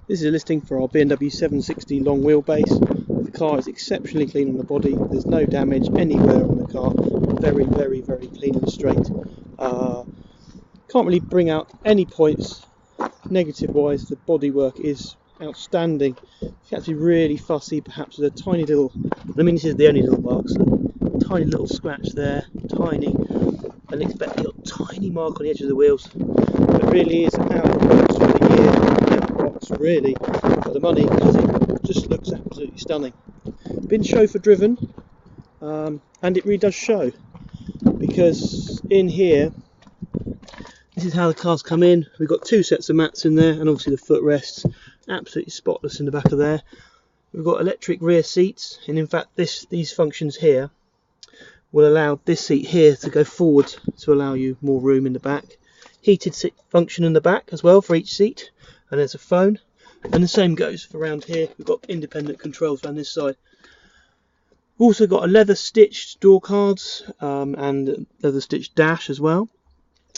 This is a listing for our BMW 760 long wheelbase. The car is exceptionally clean on the body. There's no damage anywhere on the car. Very, very, very clean and straight. Can't really bring out any points negative wise. The bodywork is outstanding. You have to be really fussy, perhaps with a tiny little, I mean this is the only little mark, so a tiny little scratch there, tiny, and expect a little tiny mark on the edge of the wheels. But it really is out of the box for the year, out of the box really for the money, because it just looks absolutely stunning. Been chauffeur driven, and it really does show, because in here, this is how the cars come in. We've got two sets of mats in there, and obviously the footrests, absolutely spotless in the back of there. We've got electric rear seats, and in fact these functions here will allow this seat here to go forward to allow you more room in the back. Heated seat function in the back as well for each seat, and there's a phone, and the same goes for around here. We've got independent controls around this side. We've also got a leather stitched door cards and leather stitched dash as well.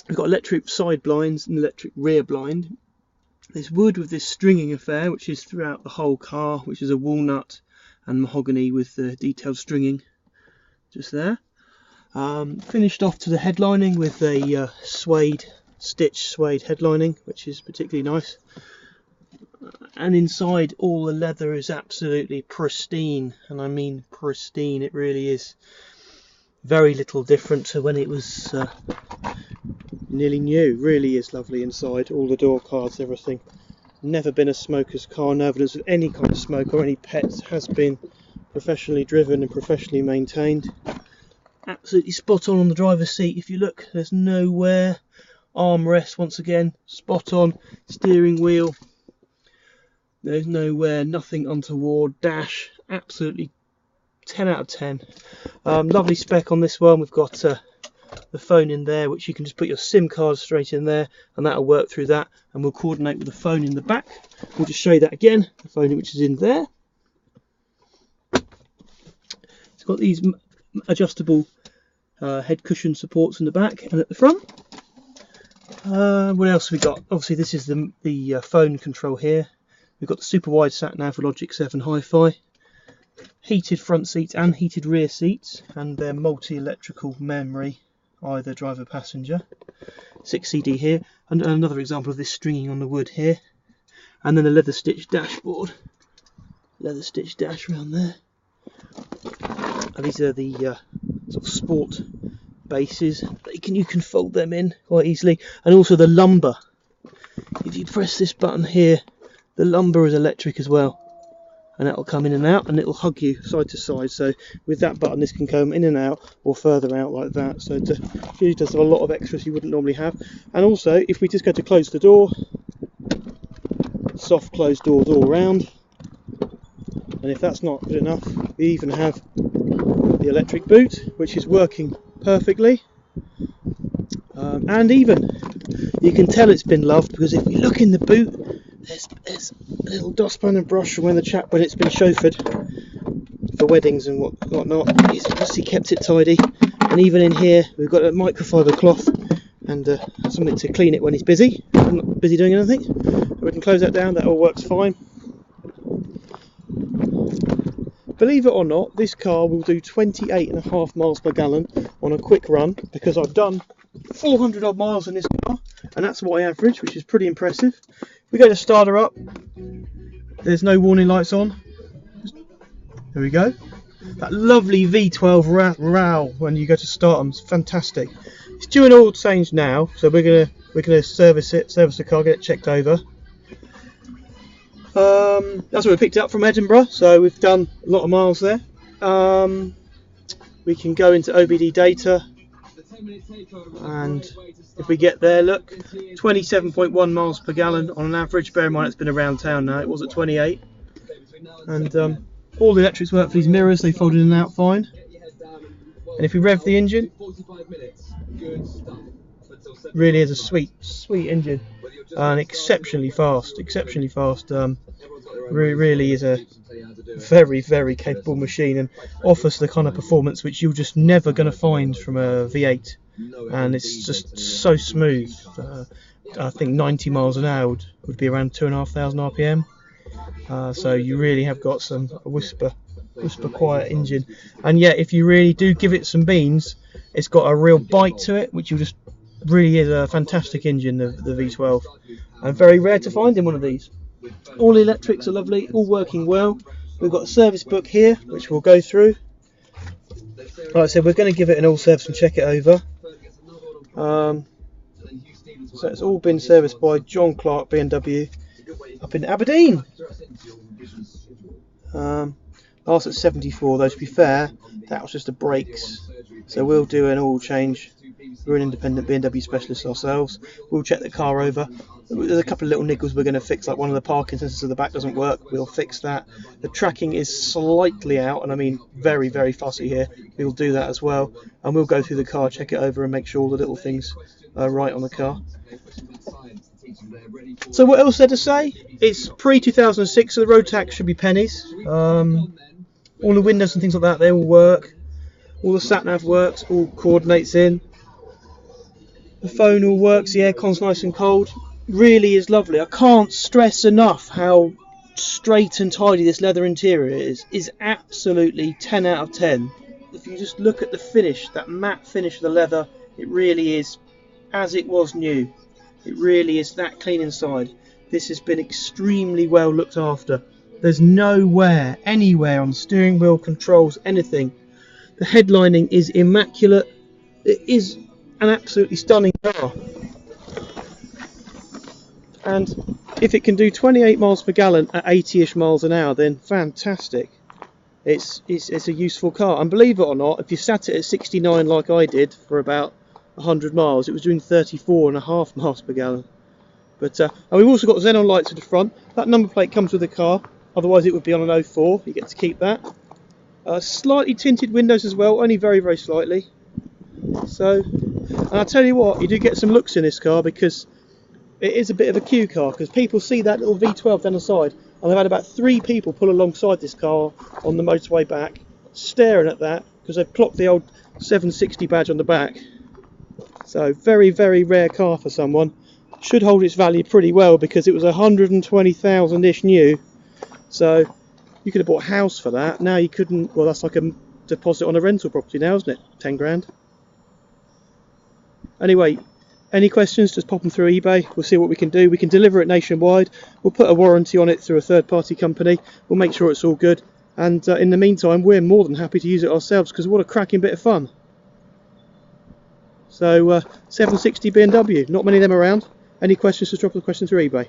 We've got electric side blinds and electric rear blind. There's wood with this stringing affair, which is throughout the whole car, which is a walnut and mahogany with the detailed stringing just there. Finished off to the headlining with a stitched suede headlining, which is particularly nice. And inside, all the leather is absolutely pristine, and I mean pristine. It really is very little different to when it was nearly new. Really is lovely inside, all the door cards, everything. Never been a smoker's car, no evidence of any kind of smoke or any pets. Has been professionally driven and professionally maintained. Absolutely spot on the driver's seat. If you look, there's no wear. Armrest once again, spot on. Steering wheel, there's no wear, nothing untoward. Dash, absolutely 10 out of 10. Lovely spec on this one. We've got the phone in there, which you can just put your SIM card straight in there, and that'll work through that, and we'll coordinate with the phone in the back. We'll just show you that again, the phone which is in there. It's got these adjustable head cushion supports in the back and at the front. What else have we got? Obviously this is the phone control here. We've got the super wide sat nav for Logic 7 Hi-Fi. Heated front seats and heated rear seats, and they're multi-electrical memory, either driver passenger. 6 CD here, and another example of this stringing on the wood here. And then a leather stitched dashboard. Leather stitched dash around there. And these are the sort of sport bases. You can fold them in quite easily. And also the lumbar. If you press this button here, the lumbar is electric as well. And that will come in and out, and it will hug you side to side. So with that button, this can come in and out or further out like that. So it really does have a lot of extras you wouldn't normally have. And also, if we just go to close the door, soft closed doors all around. And if that's not good enough, we even have the electric boot, which is working perfectly. And even you can tell it's been loved, because if you look in the boot, there's a little dustpan and brush from when it's been chauffeured for weddings and whatnot. He's obviously kept it tidy. And even in here, we've got a microfiber cloth and something to clean it when he's busy. I'm not busy doing anything. We can close that down. That all works fine. Believe it or not, this car will do 28.5 miles per gallon on a quick run, because I've done 400 odd miles in this car, and that's what I average, which is pretty impressive. We go to start her up. There's no warning lights on. There we go. That lovely V12 row when you go to start them, it's fantastic. It's due an oil change now, so we're gonna service the car, get it checked over. That's what we picked up from Edinburgh, so we've done a lot of miles there. We can go into OBD data, and if we get there, look, 27.1 miles per gallon on an average. Bear in mind it's been around town now, it was at 28. And all the electrics work for these mirrors, they fold in and out fine. And if we rev the engine, really is a sweet engine, and exceptionally fast. Really is a very, very capable machine, and offers the kind of performance which you're just never going to find from a V8. And it's just so smooth. I think 90 miles an hour would be around 2,500 RPM. So you really have got a whisper quiet engine. And yet, if you really do give it some beans, it's got a real bite to it, which really is a fantastic engine, the V12, and very rare to find in one of these. All the electrics are lovely, all working well. We've got a service book here, which we'll go through. Like I said, we're going to give it an all service and check it over. So it's all been serviced by John Clark BMW up in Aberdeen. Last at 74, though, to be fair, that was just the brakes. So we'll do an oil change. We're an independent BMW specialist ourselves. We'll check the car over. There's a couple of little niggles we're going to fix, like one of the parking sensors at the back doesn't work. We'll fix that. The tracking is slightly out, and I mean very, very fussy here. We'll do that as well. And we'll go through the car, check it over, and make sure all the little things are right on the car. So what else there to say? It's pre-2006, so the road tax should be pennies. All the windows and things like that, they all work. All the sat-nav works, all coordinates in. The phone all works, the aircon's nice and cold. Really is lovely. I can't stress enough how straight and tidy this leather interior is. It's absolutely 10 out of 10. If you just look at the finish, that matte finish of the leather, it really is as it was new. It really is that clean inside. This has been extremely well looked after. There's no wear anywhere on the steering wheel, controls, anything. The headlining is immaculate. It is an absolutely stunning car. And if it can do 28 miles per gallon at 80-ish miles an hour, then fantastic. It's a useful car. And believe it or not, if you sat it at 69 like I did for about 100 miles, it was doing 34.5 miles per gallon. But and we've also got xenon lights at the front. That number plate comes with the car, otherwise it would be on an 04. You get to keep that. Slightly tinted windows as well, only very, very slightly. So, and I'll tell you what, you do get some looks in this car, because it is a bit of a queue car, because people see that little V12 down the side, and I've had about 3 people pull alongside this car on the motorway back, staring at that, because they've clocked the old 760 badge on the back. So very, very rare car for someone. Should hold its value pretty well, because it was 120,000-ish new. So you could have bought a house for that. Now you couldn't. Well, that's like a deposit on a rental property now, isn't it? 10 grand. Anyway, any questions, just pop them through eBay. We'll see what we can do. We can deliver it nationwide. We'll put a warranty on it through a third-party company. We'll make sure it's all good. And in the meantime, we're more than happy to use it ourselves, because what a cracking bit of fun. So 760 BMW, not many of them around. Any questions, just drop the question through eBay.